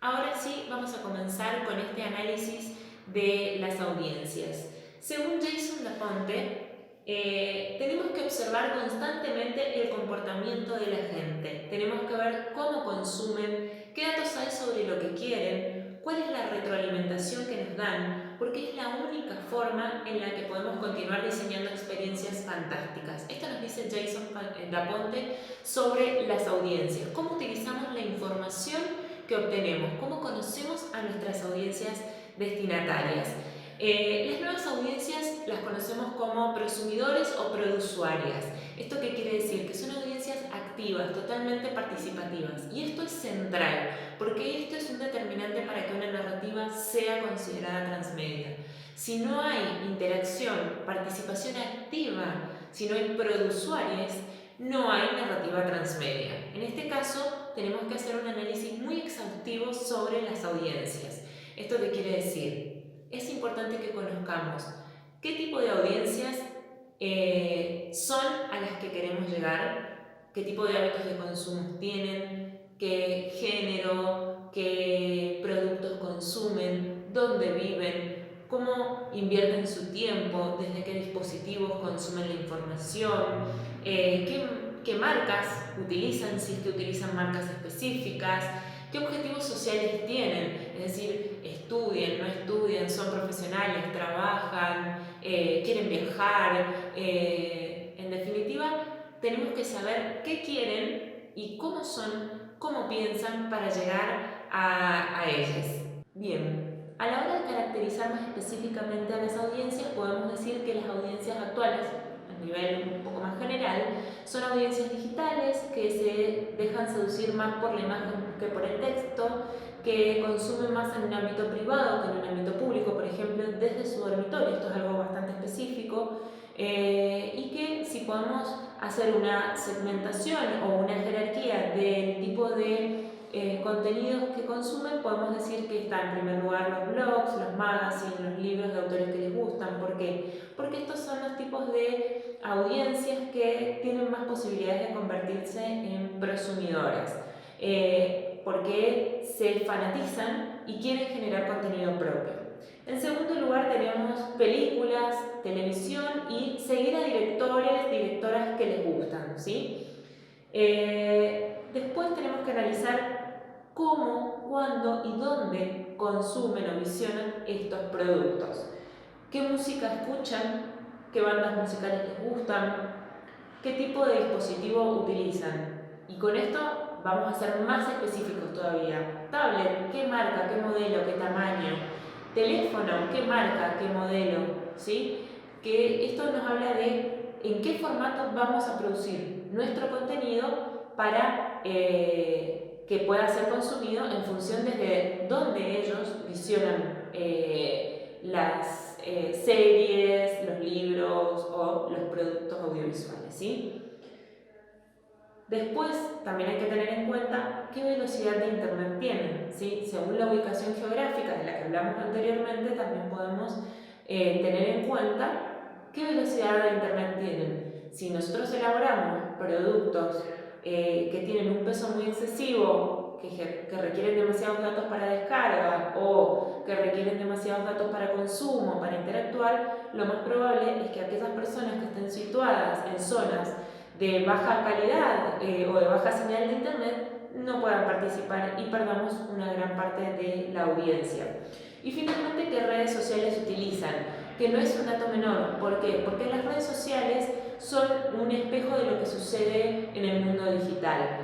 Ahora sí, vamos a comenzar con este análisis de las audiencias. Según Jason Laponte, tenemos que observar constantemente el comportamiento de la gente. Tenemos que ver cómo consumen, qué datos hay sobre lo que quieren, cuál es la retroalimentación que nos dan, porque es la única forma en la que podemos continuar diseñando experiencias fantásticas. Esto nos dice Jason Laponte sobre las audiencias, cómo utilizamos la información que obtenemos, cómo conocemos a nuestras audiencias destinatarias. Las nuevas audiencias las conocemos como prosumidores o prousuarias. ¿Esto qué quiere decir? Que son audiencias activas, totalmente participativas. Y esto es central, porque esto es un determinante para que una narrativa sea considerada transmedia. Si no hay interacción, participación activa, si no hay prousuarios, no hay narrativa transmedia. En este caso, tenemos que hacer un análisis muy exhaustivo sobre las audiencias. ¿Esto qué quiere decir? Es importante que conozcamos qué tipo de audiencias son a las que queremos llegar, qué tipo de hábitos de consumo tienen, qué género, qué productos consumen, dónde viven, cómo invierten su tiempo, desde qué dispositivos consumen la información, qué marcas utilizan, si es que utilizan marcas específicas, qué objetivos sociales tienen, es decir, estudian, no estudian, son profesionales, trabajan, quieren viajar. En definitiva, tenemos que saber qué quieren y cómo son, cómo piensan para llegar a ellas. Bien, a la hora de caracterizar más específicamente a las audiencias, podemos decir que las audiencias actuales, a nivel un poco más general, son audiencias digitales que se dejan seducir más por la imagen que por el texto, que consumen más en un ámbito privado que en un ámbito público, por ejemplo, desde su dormitorio. Esto es algo bastante específico. Y que si podemos hacer una segmentación o una jerarquía del tipo de contenidos que consumen, podemos decir que están en primer lugar los blogs, los magazines, los libros de autores que les gustan. ¿Por qué? Porque estos son los tipos de audiencias que tienen más posibilidades de convertirse en prosumidoras, porque se fanatizan y quieren generar contenido propio. En segundo lugar tenemos películas, televisión y seguir a directores, directoras que les gustan, ¿sí? Después tenemos que analizar cómo, cuándo y dónde consumen o visionan estos productos. ¿Qué música escuchan? ¿Qué bandas musicales les gustan? ¿Qué tipo de dispositivo utilizan? Y con esto vamos a ser más específicos todavía. Tablet, ¿qué marca, qué modelo, qué tamaño? Teléfono, ¿qué marca, qué modelo? ¿Sí? Que esto nos habla de en qué formato vamos a producir nuestro contenido para que pueda ser consumido en función desde dónde ellos visionan las series, los libros o los productos audiovisuales, ¿sí? Después también hay que tener en cuenta qué velocidad de internet tienen, ¿sí? Según la ubicación geográfica de la que hablamos anteriormente, también podemos tener en cuenta qué velocidad de internet tienen. Si nosotros elaboramos productos que tienen un peso muy excesivo, que requieren demasiados datos para descarga o que requieren demasiados datos para consumo, para interactuar, lo más probable es que aquellas personas que estén situadas en zonas de baja calidad o de baja señal de internet no puedan participar y perdamos una gran parte de la audiencia. Y finalmente, ¿qué redes sociales utilizan? Que no es un dato menor. ¿Por qué? Porque las redes sociales son un espejo de lo que sucede en el mundo digital.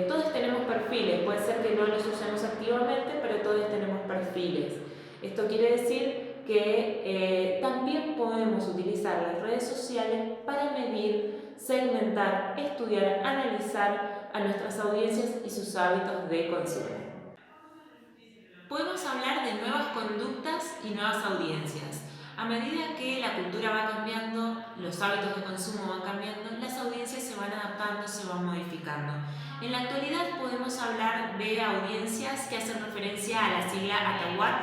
Todos tenemos perfiles, puede ser que no los usemos activamente, pero todos tenemos perfiles. Esto quiere decir que también podemos utilizar las redes sociales para medir, segmentar, estudiar, analizar a nuestras audiencias y sus hábitos de consumo. Podemos hablar de nuevas conductas y nuevas audiencias. A medida que la cultura va cambiando, los hábitos de consumo van cambiando, las audiencias se van adaptando, se van modificando. En la actualidad podemos hablar de audiencias que hacen referencia a la sigla ATAWAT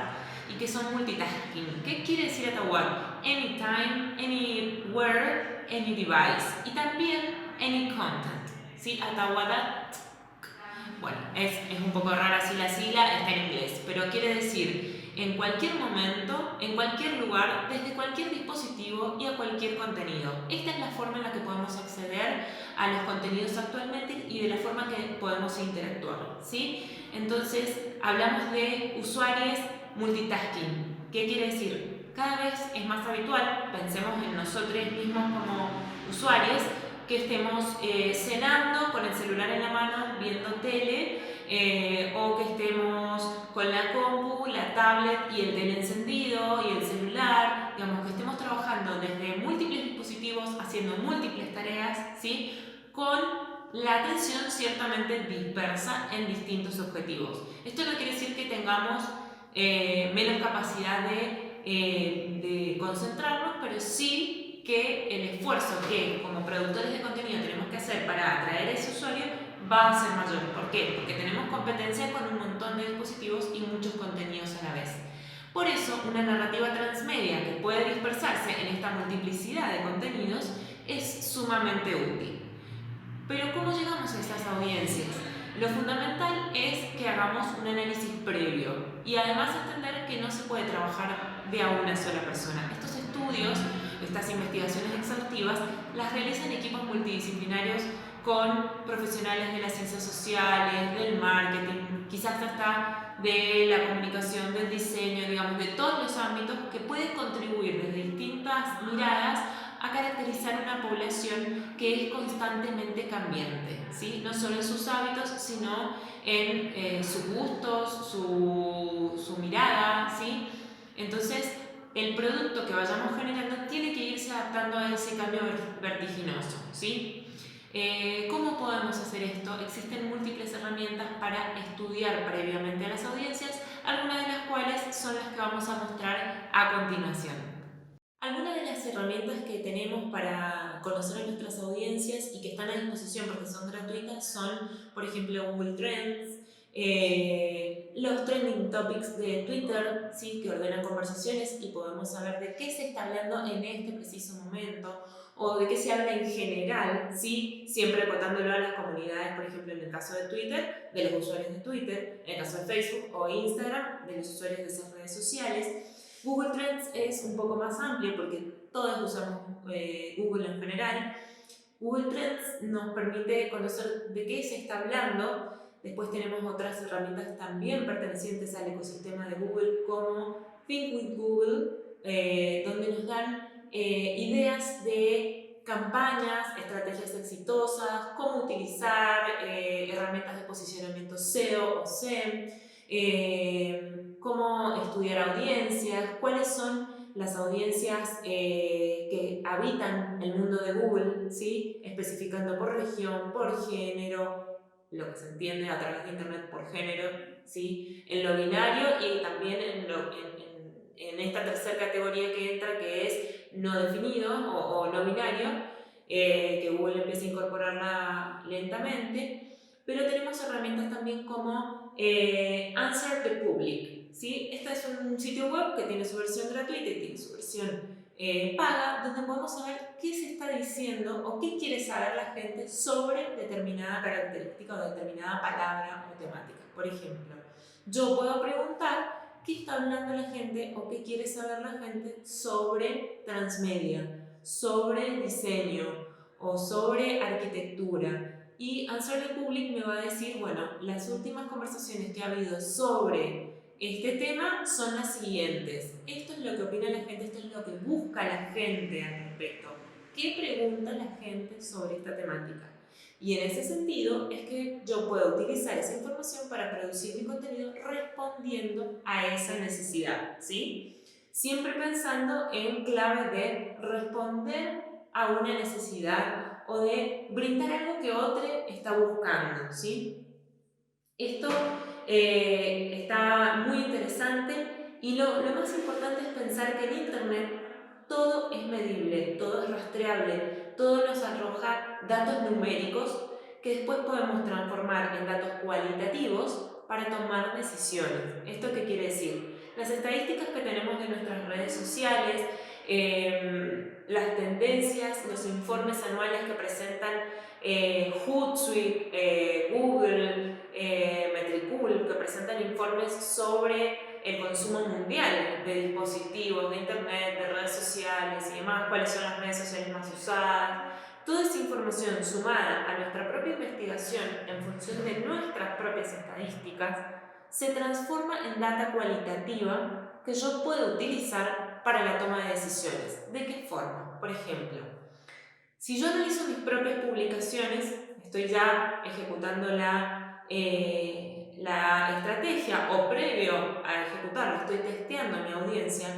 y que son multitasking. ¿Qué quiere decir ATAWAT? Anytime, anywhere, any device y también any content. ¿Sí? ATAWAT Bueno, es un poco rara así la sigla, está en inglés, pero quiere decir en cualquier momento, en cualquier lugar, desde cualquier dispositivo y a cualquier contenido. Esta es la forma en la que podemos acceder a los contenidos actualmente y de la forma que podemos interactuar, ¿sí? Entonces, hablamos de usuarios multitasking. ¿Qué quiere decir? Cada vez es más habitual, pensemos en nosotros mismos como usuarios, que estemos cenando con el celular en la mano, viendo tele, o que estemos con la compu, la tablet y el tele encendido y el celular, digamos que estemos trabajando desde múltiples dispositivos, haciendo múltiples tareas, ¿sí? Con la atención ciertamente dispersa en distintos objetivos. Esto no quiere decir que tengamos menos capacidad de concentrarnos, pero sí que el esfuerzo que como productores de contenido tenemos que hacer para atraer a ese usuario va a ser mayor. ¿Por qué? Porque tenemos competencia con un montón de dispositivos y muchos contenidos a la vez. Por eso, una narrativa transmedia que puede dispersarse en esta multiplicidad de contenidos es sumamente útil. Pero ¿cómo llegamos a estas audiencias? Lo fundamental es que hagamos un análisis previo y además entender que no se puede trabajar de a una sola persona. Estos estudios, estas investigaciones exhaustivas, las realizan equipos multidisciplinarios con profesionales de las ciencias sociales, del marketing, quizás hasta de la comunicación, del diseño, digamos, de todos los ámbitos que pueden contribuir desde distintas miradas a caracterizar una población que es constantemente cambiante, ¿sí? No solo en sus hábitos, sino en sus gustos, su mirada, ¿sí? Entonces, el producto que vayamos generando tiene que irse adaptando a ese cambio vertiginoso, ¿sí? ¿Cómo podemos hacer esto? Existen múltiples herramientas para estudiar previamente a las audiencias, algunas de las cuales son las que vamos a mostrar a continuación. Algunas de las herramientas que tenemos para conocer a nuestras audiencias y que están a disposición porque son gratuitas son, por ejemplo, Google Trends, los trending topics de Twitter, ¿sí? Que ordenan conversaciones y podemos saber de qué se está hablando en este preciso momento o de qué se habla en general, ¿sí? Siempre acotándolo a las comunidades, por ejemplo, en el caso de Twitter, de los usuarios de Twitter, en el caso de Facebook o Instagram, de los usuarios de esas redes sociales. Google Trends es un poco más amplio porque todos usamos Google en general. Google Trends nos permite conocer de qué se está hablando. Después tenemos otras herramientas también pertenecientes al ecosistema de Google como Think with Google, donde nos dan ideas de campañas, estrategias exitosas, cómo utilizar herramientas de posicionamiento SEO o SEM, cómo estudiar audiencias, cuáles son las audiencias que habitan el mundo de Google, ¿sí? Especificando por región, por género, lo que se entiende a través de Internet por género, ¿sí? En lo binario y también en esta tercera categoría que entra, que es no definido o no binario, que Google empieza a incorporarla lentamente. Pero tenemos herramientas también como Answer the Public, ¿sí? Este es un sitio web que tiene su versión gratuita y tiene su versión paga, donde podemos saber qué se está diciendo o qué quiere saber la gente sobre determinada característica o determinada palabra o temática. Por ejemplo, yo puedo preguntar qué está hablando la gente o qué quiere saber la gente sobre transmedia, sobre diseño o sobre arquitectura. Y Answer the Public me va a decir, bueno, las últimas conversaciones que ha habido sobre este tema son las siguientes. Esto es lo que opina la gente, esto es lo que busca la gente al respecto. ¿Qué pregunta la gente sobre esta temática? Y en ese sentido es que yo puedo utilizar esa información para producir mi contenido respondiendo a esa necesidad, ¿sí? Siempre pensando en clave de responder a una necesidad o de brindar algo que otro está buscando, ¿sí? Esto está muy interesante y lo más importante es pensar que en Internet todo es medible, todo es rastreable, todo nos arroja datos numéricos que después podemos transformar en datos cualitativos para tomar decisiones. ¿Esto qué quiere decir? Las estadísticas que tenemos de nuestras redes sociales, las tendencias, los informes anuales que presentan Hootsuite, Google, consumo mundial de dispositivos, de internet, de redes sociales y demás, cuáles son las redes sociales más usadas. Toda esa información sumada a nuestra propia investigación en función de nuestras propias estadísticas se transforma en data cualitativa que yo puedo utilizar para la toma de decisiones. ¿De qué forma? Por ejemplo, si yo realizo mis propias publicaciones, estoy ya ejecutando la estrategia o previo a ejecutarla, estoy testeando mi audiencia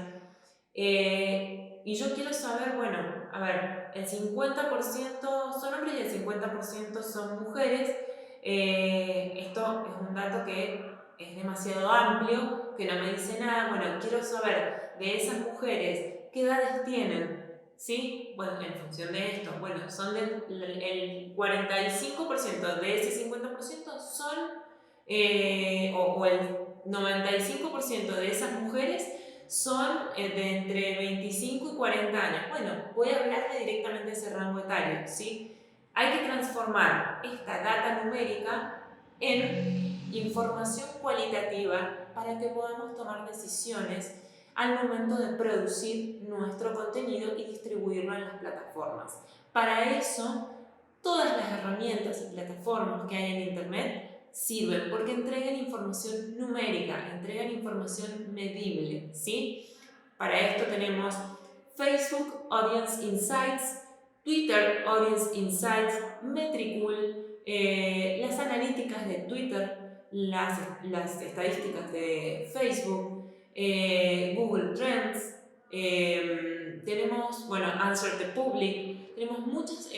y yo quiero saber, bueno, a ver, el 50% son hombres y el 50% son mujeres. Esto es un dato que es demasiado amplio, que no me dice nada. Bueno, quiero saber de esas mujeres qué edades tienen. ¿Sí? Bueno, en función de esto, bueno, son el 45% de ese 50% son, o el 95% de esas mujeres son de entre 25 y 40 años. Bueno, voy a hablarle directamente de ese rango etario, ¿sí? Hay que transformar esta data numérica en información cualitativa para que podamos tomar decisiones al momento de producir nuestro contenido y distribuirlo en las plataformas. Para eso, todas las herramientas y plataformas que hay en Internet sirven porque entregan información numérica, entregan información medible, ¿sí? Para esto tenemos Facebook Audience Insights, Twitter Audience Insights, Metricool, las analíticas de Twitter, las estadísticas de Facebook, Google Trends, tenemos, bueno, Answer the Public, tenemos muchas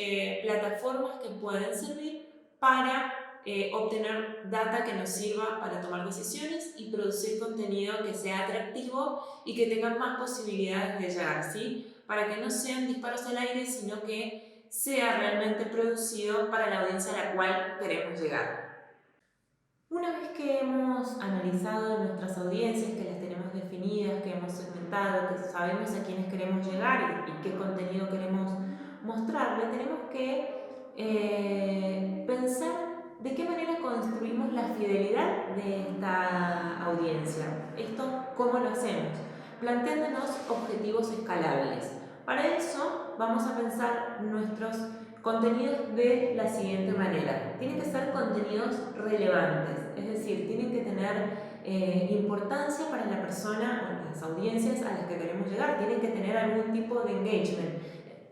plataformas que pueden servir para obtener data que nos sirva para tomar decisiones y producir contenido que sea atractivo y que tenga más posibilidades de llegar, ¿sí? Para que no sean disparos al aire, sino que sea realmente producido para la audiencia a la cual queremos llegar. Una vez que hemos analizado nuestras audiencias, que las tenemos definidas, que hemos segmentado, que sabemos a quiénes queremos llegar y qué contenido queremos mostrarle, tenemos que pensar de qué manera construimos la fidelidad de esta audiencia. Esto, ¿cómo lo hacemos? Planteándonos objetivos escalables. Para eso vamos a pensar nuestros contenidos de la siguiente manera. Tienen que ser contenidos relevantes, es decir, tienen que tener importancia para la persona o las audiencias a las que queremos llegar, tienen que tener algún tipo de engagement,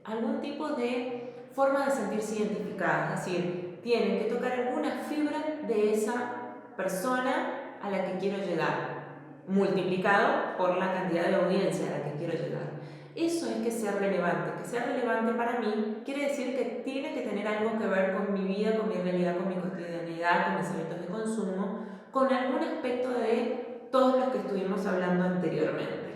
algún tipo de forma de sentirse identificadas, es decir, tienen que tocar alguna fibra de esa persona a la que quiero llegar, multiplicado por la cantidad de audiencia a la que quiero llegar. Eso es que sea relevante. Que sea relevante para mí quiere decir que tiene que tener algo que ver con mi vida, con mi realidad, con mi cotidianidad, con mis hábitos de consumo, con algún aspecto de todos los que estuvimos hablando anteriormente.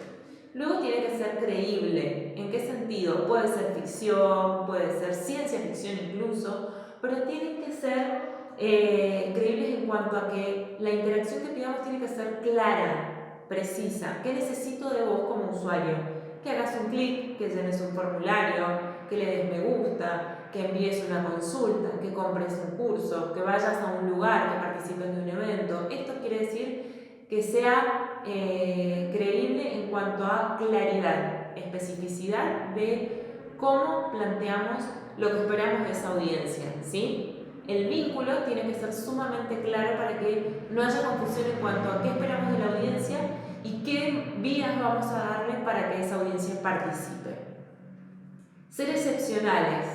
Luego tiene que ser creíble. ¿En qué sentido? Puede ser ficción, puede ser ciencia ficción incluso, pero tienen que ser creíbles en cuanto a que la interacción que pidamos tiene que ser clara, precisa. ¿Qué necesito de vos como usuario? Que hagas un clic, que llenes un formulario, que le des me gusta, que envíes una consulta, que compres un curso, que vayas a un lugar, que participes de un evento. Esto quiere decir que sea creíble en cuanto a claridad, especificidad de cómo planteamos lo que esperamos de esa audiencia, ¿sí? El vínculo tiene que ser sumamente claro para que no haya confusión en cuanto a qué esperamos de la audiencia y qué vías vamos a darle para que esa audiencia participe. Ser excepcionales.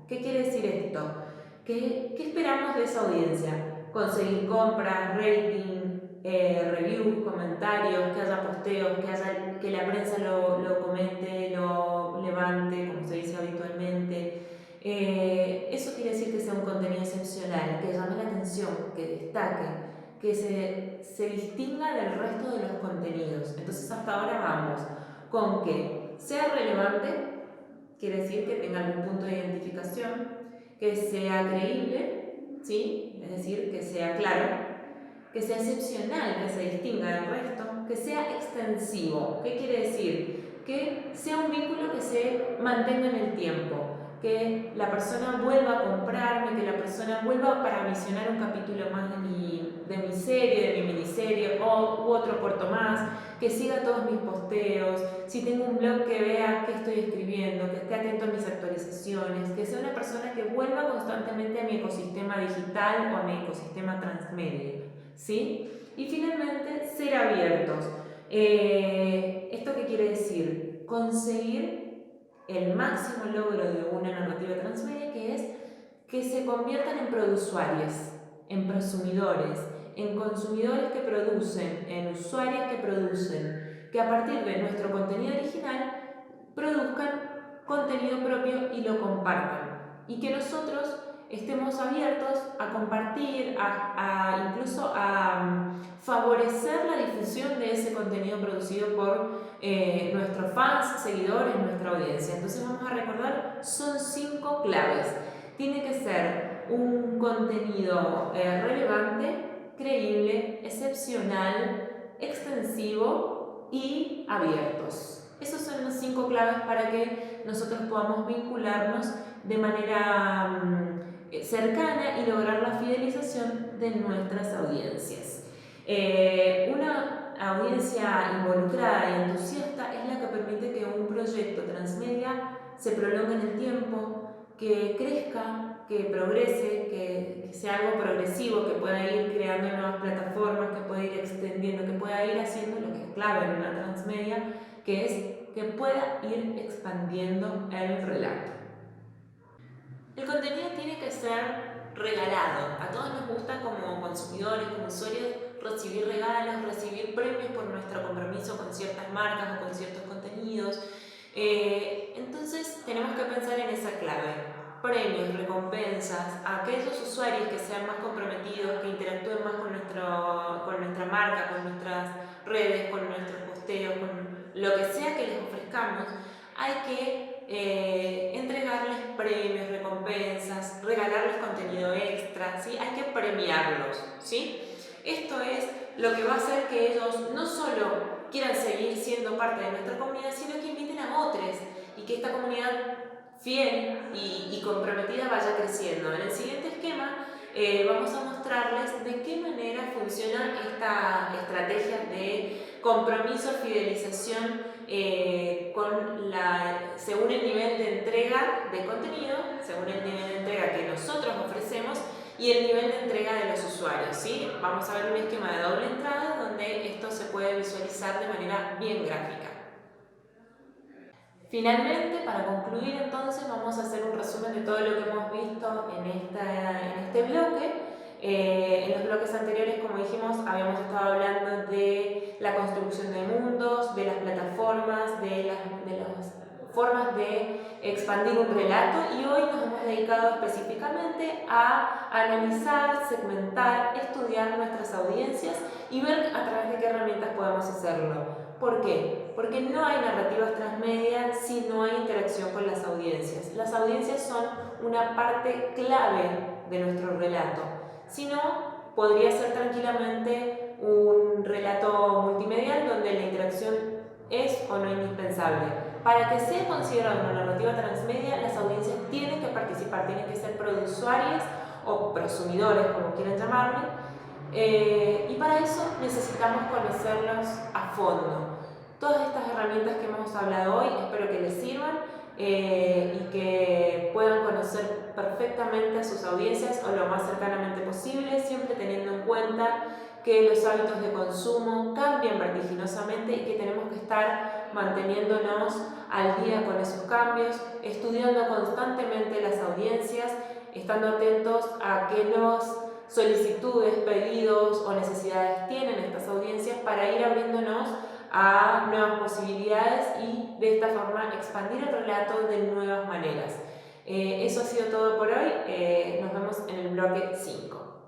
¿Qué quiere decir esto? ¿Qué esperamos de esa audiencia? Conseguir compras, rating, reviews, comentarios, que haya posteos, que la prensa lo comente, lo levante, como se dice habitualmente. Eso quiere decir que sea un contenido excepcional, que llame la atención, que destaque, que se distinga del resto de los contenidos. Entonces hasta ahora vamos con que sea relevante, quiere decir que tenga algún punto de identificación, que sea creíble, ¿sí? Es decir, que sea claro, que sea excepcional, que se distinga del resto, que sea extensivo. ¿Qué quiere decir? Que sea un vínculo que se mantenga en el tiempo. que la persona vuelva a comprarme, que la persona vuelva para visionar un capítulo más de mi serie, de mi miniserie u otro corto más, que siga todos mis posteos, si tengo un blog que vea qué estoy escribiendo, que esté atento a mis actualizaciones, que sea una persona que vuelva constantemente a mi ecosistema digital o a mi ecosistema transmedia, ¿sí? Y finalmente, ser abiertos. ¿Esto qué quiere decir? Conseguir el máximo logro de una narrativa transmedia, que es que se conviertan en prousuarios, en prosumidores, en consumidores que producen, en usuarios que producen, que a partir de nuestro contenido original produzcan contenido propio y lo compartan. Y que nosotros estemos abiertos a compartir, incluso a favorecer la difusión de ese contenido producido por nuestros fans, seguidores, nuestra audiencia. Entonces vamos a recordar, son 5 claves. Tiene que ser un contenido relevante, creíble, excepcional, extensivo y abiertos. Esas son las 5 claves para que nosotros podamos vincularnos de manera cercana y lograr la fidelización de nuestras audiencias. Una audiencia involucrada y entusiasta es la que permite que un proyecto transmedia se prolongue en el tiempo, que crezca, que progrese, que sea algo progresivo, que pueda ir creando nuevas plataformas, que pueda ir extendiendo, que pueda ir haciendo lo que es clave en una transmedia, que es que pueda ir expandiendo el relato. El contenido tiene que ser regalado. A todos nos gusta como consumidores, como usuarios, recibir regalos, recibir premios por nuestro compromiso con ciertas marcas o con ciertos contenidos. Entonces tenemos que pensar en esa clave. Premios, recompensas, a aquellos usuarios que sean más comprometidos, que interactúen más con nuestra marca, con nuestras redes, con nuestros posteos, con lo que sea que les ofrezcamos, hay que entregarles premios, recompensas, regalarles contenido extra, ¿sí? Hay que premiarlos, ¿sí? Esto es lo que va a hacer que ellos no solo quieran seguir siendo parte de nuestra comunidad, sino que inviten a otros y que esta comunidad fiel y comprometida vaya creciendo. En el siguiente esquema vamos a mostrarles de qué manera funciona esta estrategia de compromiso, fidelización según el nivel de entrega de contenido, según el nivel de entrega que nosotros ofrecemos y el nivel de entrega de los usuarios, ¿sí? Vamos a ver un esquema de doble entrada donde esto se puede visualizar de manera bien gráfica. Finalmente, para concluir entonces, vamos a hacer un resumen de todo lo que hemos visto en este bloque. En los bloques anteriores, como dijimos, habíamos estado hablando de la construcción de mundos, de las plataformas, de las formas de expandir un relato, y hoy nos hemos dedicado específicamente a analizar, segmentar, estudiar nuestras audiencias y ver a través de qué herramientas podemos hacerlo. ¿Por qué? Porque no hay narrativas transmedia si no hay interacción con las audiencias. Las audiencias son una parte clave de nuestro relato. Si no, podría ser tranquilamente un relato multimedial donde la interacción es o no indispensable. Para que sea considerada una narrativa transmedia, las audiencias tienen que participar, tienen que ser prousuarias o prosumidores, como quieran llamarle, y para eso necesitamos conocerlos a fondo. Todas estas herramientas que hemos hablado hoy espero que les sirvan y que puedan conocer perfectamente a sus audiencias o lo más cercanamente posible, siempre teniendo en cuenta que los hábitos de consumo cambian vertiginosamente y que tenemos que estar manteniéndonos al día con esos cambios, estudiando constantemente las audiencias, estando atentos a qué nuevas solicitudes, pedidos o necesidades tienen estas audiencias para ir abriéndonos a nuevas posibilidades y de esta forma expandir el relato de nuevas maneras. Eso ha sido todo por hoy. Nos vemos en el bloque 5.